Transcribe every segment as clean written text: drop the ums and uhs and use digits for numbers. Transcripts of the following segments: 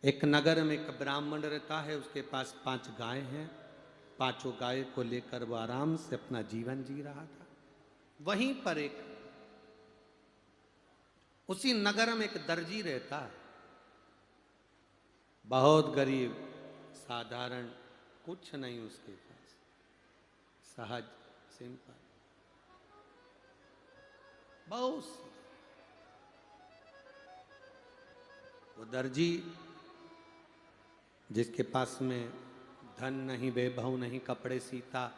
एक नगर में एक ब्राह्मण रहता है, उसके पास 5 गाय हैं। पांचों गाय को लेकर वो आराम से अपना जीवन जी रहा था। वहीं पर उसी नगर में एक दर्जी रहता है, बहुत गरीब, साधारण, कुछ नहीं उसके पास, सहज, सिंपल, बहुत वो दर्जी जिसके पास में धन नहीं, वैभव नहीं, कपड़े सीता,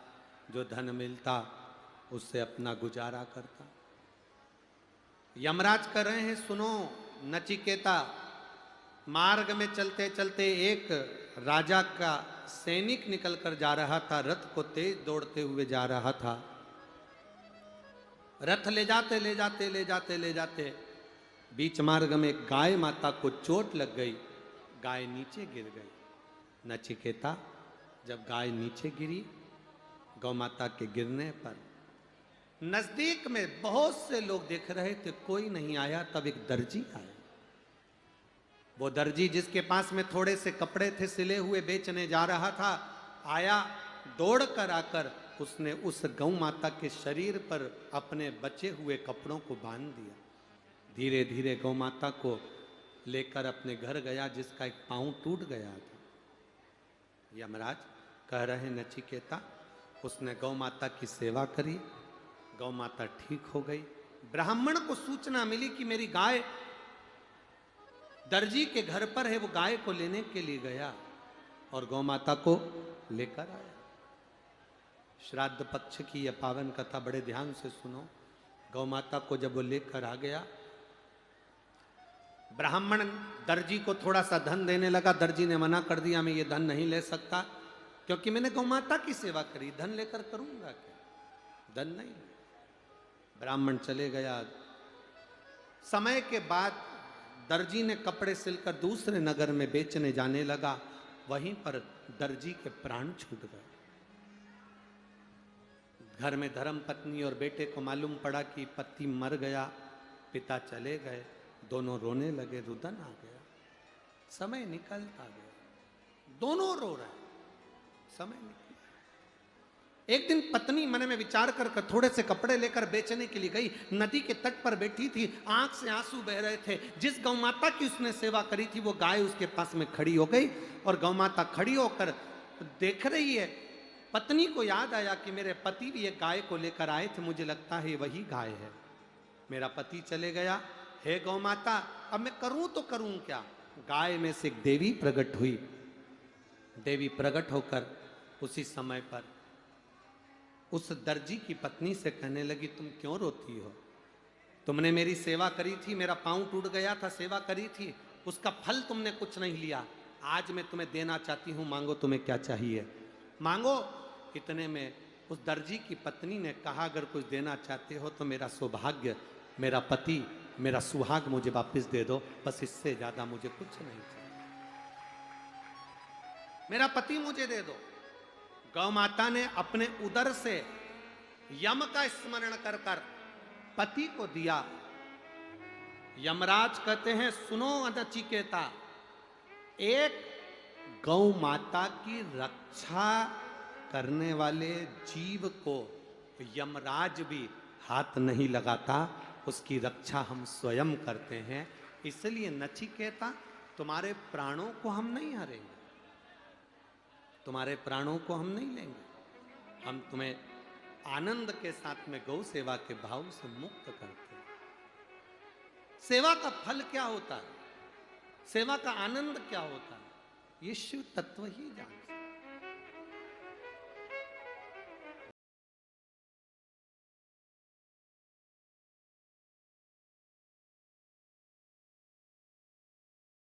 जो धन मिलता उससे अपना गुजारा करता। यमराज कर रहे हैं, सुनो नचिकेता। मार्ग में चलते चलते एक राजा का सैनिक निकल कर जा रहा था, रथ को तेज दौड़ते हुए जा रहा था। रथ ले जाते ले जाते ले जाते ले जाते बीच मार्ग में गाय माता को चोट लग गई, गाय नीचे गिर गई। नचिकेता, जब गाय नीचे गिरी, गौ माता के गिरने पर नजदीक में बहुत से लोग देख रहे थे, कोई नहीं आया। तब एक दर्जी आया। वो दर्जी जिसके पास में थोड़े से कपड़े थे सिले हुए, बेचने जा रहा था, आया। दौड़ कर आकर उसने उस गौ माता के शरीर पर अपने बचे हुए कपड़ों को बांध दिया। धीरे धीरे गौ माता को लेकर अपने घर गया, जिसका एक पांव टूट गया था। यमराज कह रहे नचिकेता, उसने गौ माता की सेवा करी, गौ माता ठीक हो गई। ब्राह्मण को सूचना मिली कि मेरी गाय दर्जी के घर पर है। वो गाय को लेने के लिए गया और गौ माता को लेकर आया। श्राद्ध पक्ष की यह पावन कथा बड़े ध्यान से सुनो। गौ माता को जब वो लेकर आ गया, ब्राह्मण दर्जी को थोड़ा सा धन देने लगा। दर्जी ने मना कर दिया, मैं ये धन नहीं ले सकता, क्योंकि मैंने गौ माता की सेवा करी, धन लेकर करूंगा क्या? धन नहीं। ब्राह्मण चले गया। समय के बाद दर्जी ने कपड़े सिलकर दूसरे नगर में बेचने जाने लगा। वहीं पर दर्जी के प्राण छूट गए। घर में धर्म पत्नी और बेटे को मालूम पड़ा कि पति मर गया, पिता चले गए। दोनों रोने लगे, रुदन आ गया। समय निकलता गया, दोनों रो रहे, समय निकल। एक दिन पत्नी मन में विचार कर थोड़े से कपड़े लेकर बेचने के लिए गई। नदी के तट पर बैठी थी, आंख से आंसू बह रहे थे। जिस गौ माता की उसने सेवा करी थी, वो गाय उसके पास में खड़ी हो गई और गौ माता खड़ी होकर देख रही है। पत्नी को याद आया कि मेरे पति भी एक गाय को लेकर आए थे, मुझे लगता है वही गाय है। मेरा पति चले गया, हे गौ माता, अब मैं करूं तो करूं क्या? गाय में से एक देवी प्रकट हुई। देवी प्रकट होकर उसी समय पर उस दर्जी की पत्नी से कहने लगी, तुम क्यों रोती हो? तुमने मेरी सेवा करी थी, मेरा पांव टूट गया था, सेवा करी थी, उसका फल तुमने कुछ नहीं लिया। आज मैं तुम्हें देना चाहती हूं, मांगो, तुम्हें क्या चाहिए मांगो। इतने में उस दर्जी की पत्नी ने कहा, अगर कुछ देना चाहते हो तो मेरा सौभाग्य, मेरा पति, मेरा सुहाग मुझे वापस दे दो, बस इससे ज्यादा मुझे कुछ नहीं चाहिए। मेरा पति मुझे दे दो। गौ माता ने अपने उदर से यम का स्मरण कर कर पति को दिया। यमराज कहते हैं, सुनो नचिकेता, एक गौ माता की रक्षा करने वाले जीव को यमराज भी हाथ नहीं लगाता, उसकी रक्षा हम स्वयं करते हैं। इसलिए नचिकेता, तुम्हारे प्राणों को हम नहीं हरेंगे, तुम्हारे प्राणों को हम नहीं लेंगे, हम तुम्हें आनंद के साथ में गौ सेवा के भाव से मुक्त करते हैं। सेवा का फल क्या होता है, सेवा का आनंद क्या होता है, ये शिव तत्व ही जानते हैं।